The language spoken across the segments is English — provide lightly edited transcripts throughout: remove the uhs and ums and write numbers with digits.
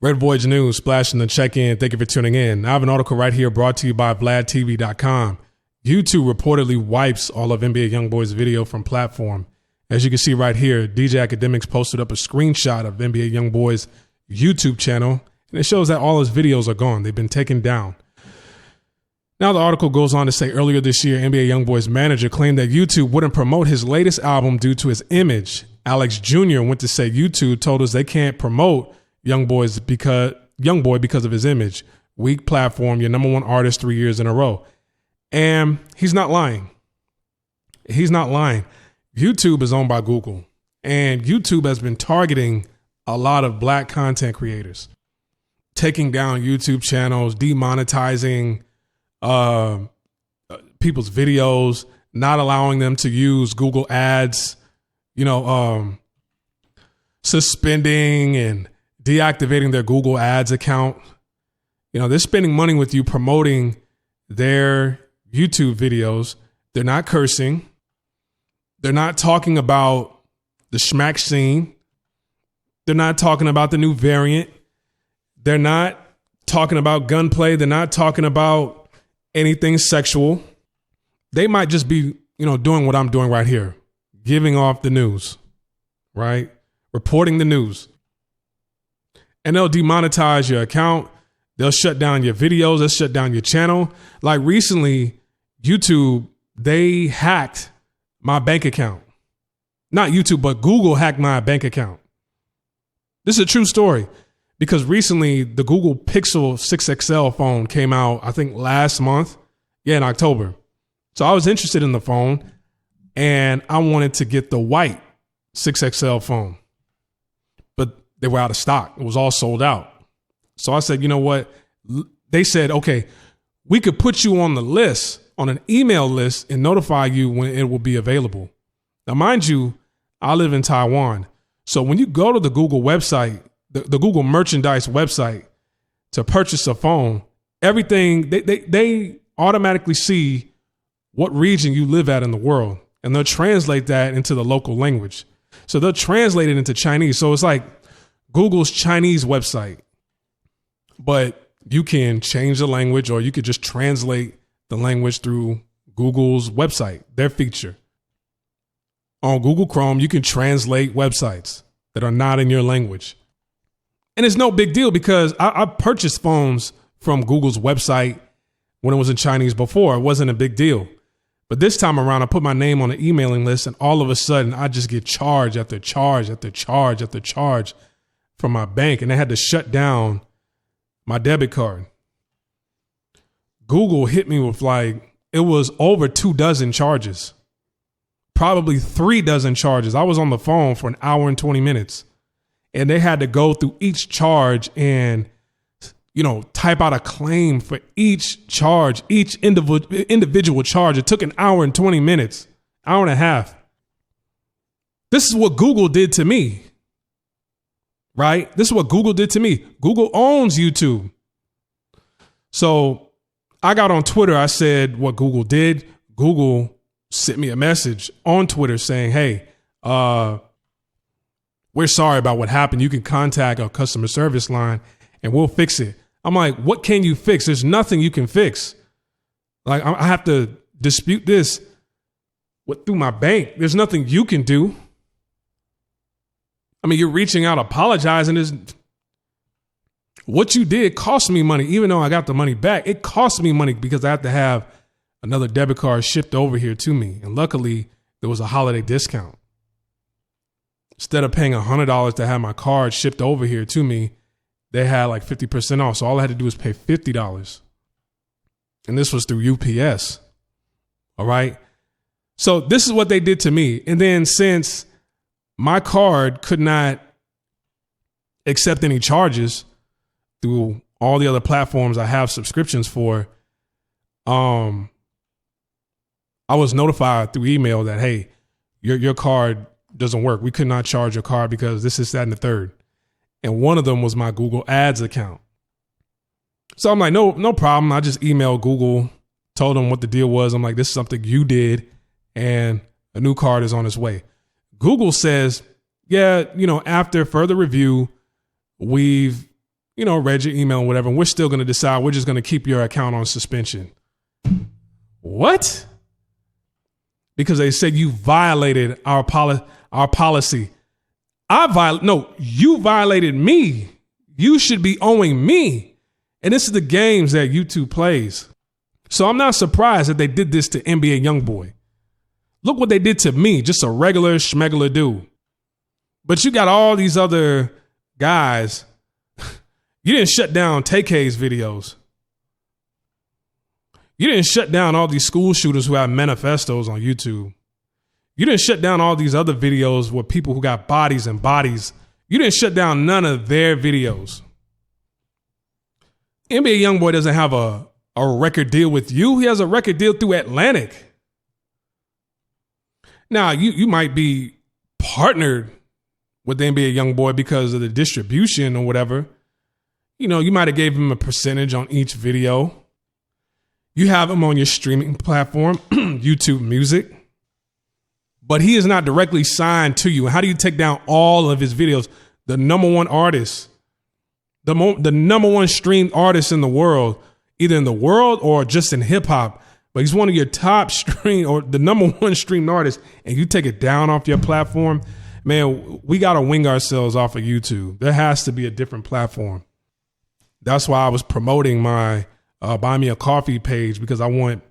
Red Voyage News, splashing the check-in. Thank you for tuning in. I have an article right here brought to you by VladTV.com. YouTube reportedly wipes all of NBA Youngboy's video from platform. As you can see right here, DJ Academics posted up a screenshot of NBA Youngboy's YouTube channel, and it shows that all his videos are gone. They've been taken down. Now the article goes on to say earlier this year, NBA Youngboy's manager claimed that YouTube wouldn't promote his latest album due to his image. Alex Jr. went to say YouTube told us they can't promote Youngboy because of his image. Weak platform, your number one artist 3 years in a row. And he's not lying. He's not lying. YouTube is owned by Google, and YouTube has been targeting a lot of black content creators, taking down YouTube channels, demonetizing people's videos, not allowing them to use Google ads, suspending and deactivating their Google ads account. They're spending money with you promoting their YouTube videos. They're not cursing. They're not talking about the schmack scene. They're not talking about the new variant. They're not talking about gunplay. They're not talking about anything sexual. They might just be, doing what I'm doing right here, giving off the news, right? Reporting the news. And they'll demonetize your account. They'll shut down your videos. They'll shut down your channel. Like recently, YouTube, they hacked my bank account. Not YouTube, but Google hacked my bank account. This is a true story because recently the Google Pixel 6 XL phone came out, I think last month. Yeah, in October. So I was interested in the phone and I wanted to get the white 6 XL phone. They were out of stock. It was all sold out. So I said, you know what? They said, okay, we could put you on the list, on an email list, and notify you when it will be available. Now, mind you, I live in Taiwan. So when you go to the Google website, the Google merchandise website to purchase a phone, everything, they automatically see what region you live at in the world. And they'll translate that into the local language. So they'll translate it into Chinese. So it's like Google's Chinese website, but you can change the language or you could just translate the language through Google's website, their feature. On Google Chrome, you can translate websites that are not in your language. And it's no big deal because I purchased phones from Google's website when it was in Chinese before. It wasn't a big deal. But this time around, I put my name on the emailing list and all of a sudden I just get charge after charge after charge after charge from my bank, and they had to shut down my debit card. Google hit me with it was over 24 charges, probably 36 charges. I was on the phone for an hour and 20 minutes, and they had to go through each charge and, type out a claim for each charge, each individual charge. It took an hour and 20 minutes, hour and a half. This is what Google did to me. Right? This is what Google did to me. Google owns YouTube. So I got on Twitter. I said what Google did. Google sent me a message on Twitter saying, hey, we're sorry about what happened. You can contact our customer service line and we'll fix it. I'm like, what can you fix? There's nothing you can fix. Like, I have to dispute this through my bank. There's nothing you can do. I mean, you're reaching out, apologizing. What you did cost me money. Even though I got the money back, it cost me money because I have to have another debit card shipped over here to me. And luckily, there was a holiday discount. Instead of paying $100 to have my card shipped over here to me, they had 50% off. So all I had to do was pay $50. And this was through UPS. All right. So this is what they did to me. And then since my card could not accept any charges through all the other platforms I have subscriptions for, I was notified through email that, hey, your card doesn't work. We could not charge your card because this is that and the third. And one of them was my Google Ads account. So I'm like, no problem. I just emailed Google, told them what the deal was. I'm like, this is something you did and a new card is on its way. Google says, yeah, after further review, we've, read your email and whatever, and we're still going to decide we're just going to keep your account on suspension. What? Because they said you violated our policy. You violated me. You should be owing me. And this is the games that YouTube plays. So I'm not surprised that they did this to NBA Youngboy. Look what they did to me, just a regular schmegular dude. But you got all these other guys. You didn't shut down TK's videos. You didn't shut down all these school shooters who have manifestos on YouTube. You didn't shut down all these other videos with people who got bodies and bodies. You didn't shut down none of their videos. NBA Youngboy doesn't have a record deal with you. He has a record deal through Atlantic. Now, you might be partnered with the NBA Youngboy because of the distribution or whatever. You might have gave him a percentage on each video. You have him on your streaming platform, YouTube Music. But he is not directly signed to you. How do you take down all of his videos? The number one artist, the number one streamed artist in the world, either in the world or just in hip hop. But he's one of your top stream or the number one streamed artist, and you take it down off your platform. Man, we got to wing ourselves off of YouTube. There has to be a different platform. That's why I was promoting my Buy Me a Coffee page, because I want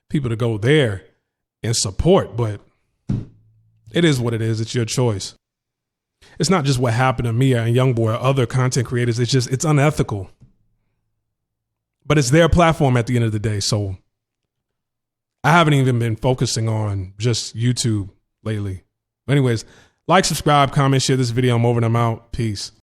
people to go there and support. But it is what it is. It's your choice. It's not just what happened to me and Youngboy or other content creators. It's unethical. But it's their platform at the end of the day. So I haven't even been focusing on just YouTube lately. But anyways, like, subscribe, comment, share this video. I'm over and I'm out. Peace.